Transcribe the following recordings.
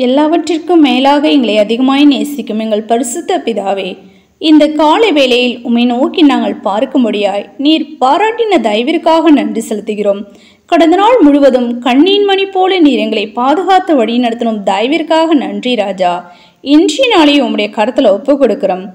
எல்லாவற்றிற்கும் மேலாக எங்களை அதிகமாய் நேசிக்கும் எங்கள் பரிசுத்த பிதாவே, இந்த காலை வேளையில் உம்மை நோக்கி நாங்கள் பார்க்கும்படியாய் நீர் பாராட்டின தயவிற்காக நன்றி செலுத்துகிறோம். கடந்த நாள் முழுவதும் கண்ணீன் மணி போல நீர் எங்களை பாதுகாத்து வழி நடத்தினும் தயவிற்காக நன்றி ராஜா. இன்றைய நாளை உம்முடைய கருத்தில் ஒப்பு கொடுக்கிறோம்.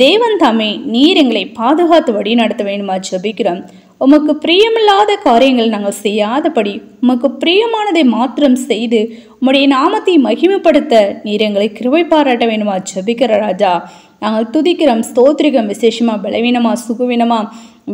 தேவன் தாமே நீர் எங்களை பாதுகாத்து வழி நடத்த வேண்டுமா ஜெபிக்கிறோம். உமக்கு பிரியமில்லாத காரியங்கள் நாங்கள் செய்யாதபடி உமக்கு பிரியமானதை மாத்திரம் செய்து உம்முடைய நாமத்தை மகிமைப்படுத்த நீர் எங்களை கிருபை பாராட்ட வேண்டுமா ஜெபிக்கிற ராஜா. நாங்கள் துதிக்கிறோம், ஸ்தோத்திரிகம். விசேஷமா பலவீனமா சுகவீனமா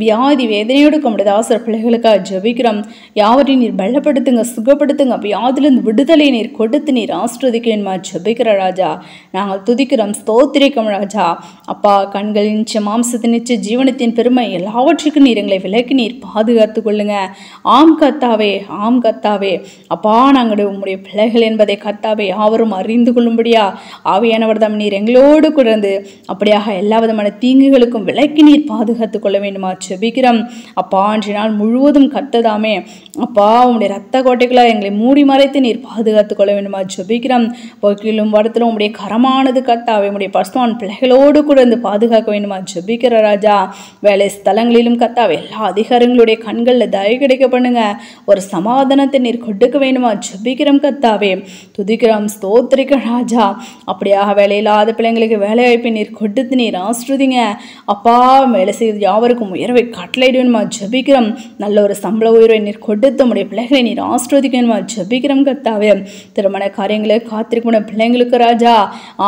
வியாதி வேதனையோடு நம்முடைய தாசர் பிள்ளைகளுக்காக ஜெபிக்கிறோம். யாவரையும் நீர் பலப்படுத்துங்க, சுகப்படுத்துங்க. வியாதிலிருந்து விடுதலை நீர் கொடுத்து நீர் ஆசீர்வதிக்க வேண்டுமா ஜெபிக்கிற ராஜா. நாங்கள் துதிக்கிறோம், ஸ்தோத்திரிக்கம் ராஜா. அப்பா, கண்களின் நிச்ச மாம்சத்தின் நிச்ச ஜீவனத்தின் பெருமை எல்லாவற்றுக்கும் நீர் எங்களை விலக்கி நீர் பாதுகாத்து கொள்ளுங்க. ஆம் கத்தாவே, ஆம் கத்தாவே. அப்பா, நாங்கள் உம்முடைய பிள்ளைகள் என்பதை கத்தாவே யாவரும் அறிந்து கொள்ளும்படியா ஆவியானவர் தாம் நீர் எங்களோடு கூடந்து அப்படியாக எல்லா விதமான தீங்குகளுக்கும் விலக்கி நீர் பாதுகாத்து கொள்ள வேண்டுமா ஜெபிக்கிறோம். அப்பா, அன்றைய நாள் முழுவதும் கர்த்ததாமே அப்பா உம்முடைய ரத்த கோட்டைகளால் எங்களை மூடி மறைத்து நீர் பாதுகாத்து கொள்ள வேண்டுமா ஜெபிக்கிறோம். போக்கிலும் வரத்திலும் உம்முடைய கரமானது கர்த்தாவே உம்முடைய பரிசுத்தவான் பிள்ளைகளோடு கூட இருந்து பாதுகாக்க வேண்டுமா ஜெபிக்கிற ராஜா. வேலை ஸ்தலங்களிலும் கர்த்தாவே எல்லா அதிகாரங்களுடைய கண்களில் தயவு கிடைக்க பண்ணுங்க. ஒரு சமாதானத்தை நீர் கொடுக்க வேண்டுமா ஜெபிக்கிறோம் கர்த்தாவே. துதிக்கிறோம், ஸ்தோத்திரிக்க ராஜா. அப்படியாக வேலையில்லாத பிள்ளைங்களுக்கு வேலை வாய்ப்பை நீர் கொடுத்து நீர் ஆசீர்வதிங்க. அப்பா, வேலை செய்து யாவருக்கும் உயர்வை கட்டளையிடுவேன்மா ஜெபிக்கிறோம். நல்ல ஒரு சம்பள உயர்வை நீர் கொடுத்து உடைய பிள்ளைகளை நீர் ஆசீர்வதிக்கணுமா ஜெபிக்கிறோம் கர்த்தாவே. திருமண காரியங்களை காத்திருக்கிற பிள்ளைங்களுக்கு ராஜா,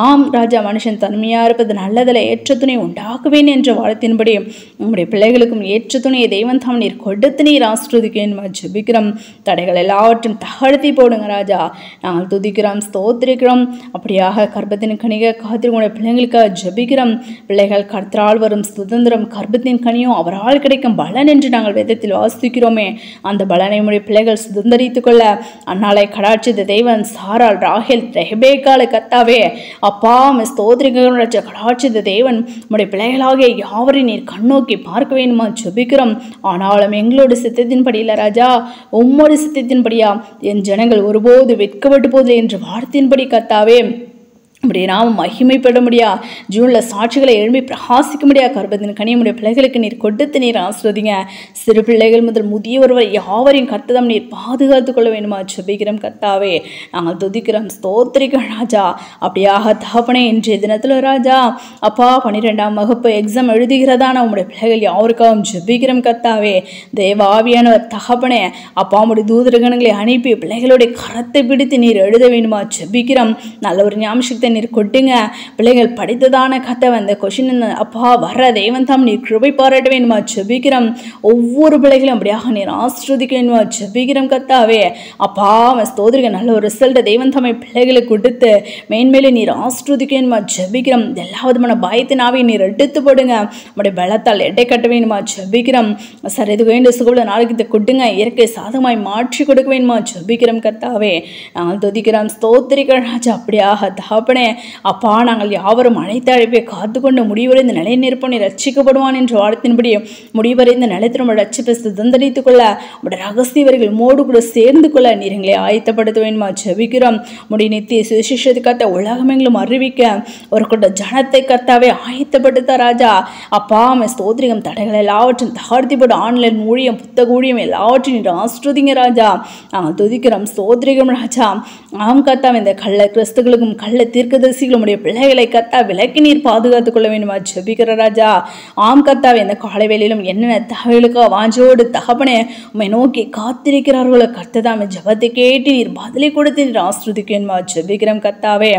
ஆம் ராஜா, மனுஷன் தனிமையா இருப்பது நல்லதில் ஏற்ற துணை உண்டாக்குவேன் என்ற வார்த்தையின்படி உங்களுடைய பிள்ளைகளுக்கும் ஏற்ற துணையை தெய்வம் தாம் நீர் கொடுத்து நீர் ஆசீர்வதிக்கணுமா ஜெபிக்கிறோம். தடைகள் எல்லாவற்றையும் தகர்த்தி போடுங்க ராஜா. நாங்கள் துதிக்கிறோம், ஸ்தோத்திரிக்கிறோம். அப்படியாக கர்ப்பத்தின் கனிக காத்திருக்கிற பிள்ளைங்களுக்காக ஜெபிக்கிறோம். பிள்ளைகள் கர்த்தரால் வரும் சுதந்திரம் கர்ப்பத்தின் கனியும் அவரால் கிடைக்கும் பலன் என்று நாங்கள் வேதத்தில் வாசிக்கிறோமே. அந்த பலனை உடைய பிள்ளைகள் சுதந்திரித்துக் கொள்ள அந்நாளை கடாட்சித்த தெய்வன் சாரால் ராகேல் ரெபேக்காலை கத்தாவே அப்பா ஸ்தோத்திரிக்க கடாட்சித்த தேவன் உடைய பிள்ளைகளாகிய யாவரையும் நீர் கண்ணோக்கி பார்க்க வேண்டுமா ஜெபிக்கிறோம். ஆனாலும் எங்களோட சித்தத்தின்படி இல்லை ராஜா, உம்மோட சித்தத்தின்படியா என் ஜனங்கள் ஒருபோது வெட்கப்பட்டு போதில்லை என்று வார்த்தையின்படி கத்தாவே அப்படி நாம் மகிமைப்பட முடியா ஜூனில் சாட்சிகளை எழுப்பி பிரகாசிக்க முடியா கர்ப்பத்தின் கனியமுடைய பிள்ளைகளுக்கு நீர் கொடுத்து நீர் ஆசீர்வதிங்க. சிறு பிள்ளைகள் முதல் முதியவர் வரை யாவரையும் கர்த்ததம் நீர் பாதுகாத்து கொள்ள வேண்டுமா ஜெபிக்கிறோம் கர்த்தாவே. நாங்கள் துதிக்கிறோம், ஸ்தோத்திரிக்க ராஜா. அப்படியாக தகப்பனே, இன்றைய தினத்தில் ராஜா அப்பா 12ஆம் வகுப்பு எக்ஸாம் எழுதுகிறதான உங்களுடைய பிள்ளைகள் யாருக்காகவும் ஜெபிக்கிறோம் கர்த்தாவே. தேவாவியானவர் தகப்பனே அப்பா உடைய தூதரகணங்களை அனுப்பி பிள்ளைகளுடைய கரத்தை பிடித்து நீர் எழுத வேண்டுமா ஜெபிக்கிறோம். நல்ல ஒரு ஞாபகத்தை நீர் கொட்டுங்க. பிள்ளைகள் படித்ததான கதை அந்த கொஷின் அப்பா வர தெய்வம் தாம் நீர் கிருபை பாராட்ட வேண்டுமா ஜெபிக்கிறோம். ஒவ்வொரு பிள்ளைகளும் அப்படியாக நீர் ஆசீர்வதிக்க வேண்டுமா ஜெபிக்கிறோம் கர்த்தாவே. அப்பா ஸ்தோத்திரிக்க நல்ல ஒரு ரிசல்ட்டை தெய்வம் தாமை பிள்ளைகளுக்கு கொடுத்து மேன்மேலே நீர் ஆசீர்வதிக்க வேண்டுமா ஜெபிக்கிறோம். எல்லா விதமான பயத்தினாவே நீர் எடுத்து போடுங்க. நம்முடைய பலத்தால் எடை கட்ட வேண்டுமா ஜெபிக்கிறோம். சார் இது வேண்டிய சுகபல நாளைக்கு கொடுங்க. இயற்கை சாதகமாய் மாற்றி கொடுக்க வேண்டுமா ஜெபிக்கிறோம் கர்த்தாவே. நாங்கள் துதிக்கிறோம், ஸ்தோத்திரிக்க ராஜா. அப்படியாக தகப்பனே அப்பா, நாங்கள் யாவரும் அனைத்து அழைப்பை காத்துக்கொண்டு முடிவரை இந்த நிலை நிற்பனை ரட்சிக்கப்படுவான் என்ற வார்த்தையின்படி முடிவரை இந்த நிலத்திலும் ரட்சிப்பை சுதந்திரித்துக் கொள்ள உடைய ரகசியவர்கள் மோடு கூட சேர்ந்து கொள்ள நீர் எங்களை ஆயத்தப்படுத்த வேண்டுமா ஜெபிக்கிறோம். முடி நித்திய சுவிசேஷத்தை கத்த உலகமெங்கிலும் அறிவிக்க ஒரு கொண்ட ஜனத்தை கத்தாவே ஆயத்தப்படுத்த ராஜா. அப்பா ஸ்தோத்திரிகம். தடைகள் எல்லாவற்றும் தகர்த்தி போட்டு ஆன்லைன் ஊழியம் புத்தக ஊழியம் எல்லாவற்றையும் நீர் ஆசீர்வதிங்க ராஜா. நாங்கள் துதிக்கிறோம், ஸ்தோத்திரிகம் ராஜா. ஆம் கத்தாவே, இந்த கள்ள கிறிஸ்துகளுக்கும் கள்ள தீர்க்கதரிசிகளும் உடைய பிள்ளைகளை கத்தா விலக்கி நீர் பாதுகாத்துக் கொள்ள வேண்டுமா ஜெபிக்கிற ராஜா. ஆம் கத்தாவே, இந்த காலை வேளையிலும் என்னென்ன தகவலுக்கோ வாஞ்சோடு தகப்பனே உம்மை நோக்கி காத்திருக்கிறார்களோ கர்த்ததாமே ஜெபத்தை கேட்டு நீர் பதிலை கொடுத்து நீர் ஆசீர்வதிக்க வேண்டுமா ஜெபிக்கிறோம் கர்த்தாவே.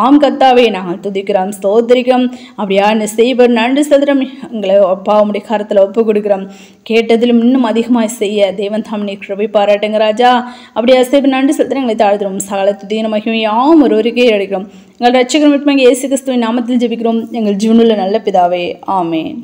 ஆம் கர்த்தாவே, நாங்கள் துதிக்கிறோம், ஸ்தோத்திரிக்கிறோம். அப்படியா செய்வர் நன்றி சதுரம் எங்களை அப்பா உடைய கரத்தில் ஒப்பு கொடுக்கிறோம். கேட்டதிலும் இன்னும் அதிகமாக செய்ய தேவன் தாம் நீர் கிருபை பாராட்டுங்க ராஜா. அப்படியா செய்வர் நன்றி சதுரம் எங்களை தாழ்த்துறோம். சகல துதியான மகிமையாம் ஒருவருக்கே எடுக்கிறோம். எங்கள் ரட்சகர் இயேசு கிறிஸ்துவின் நாமத்தில் ஜெபிக்கிறோம் எங்கள் ஜீவனுள்ள நல்ல பிதாவே, ஆமென்.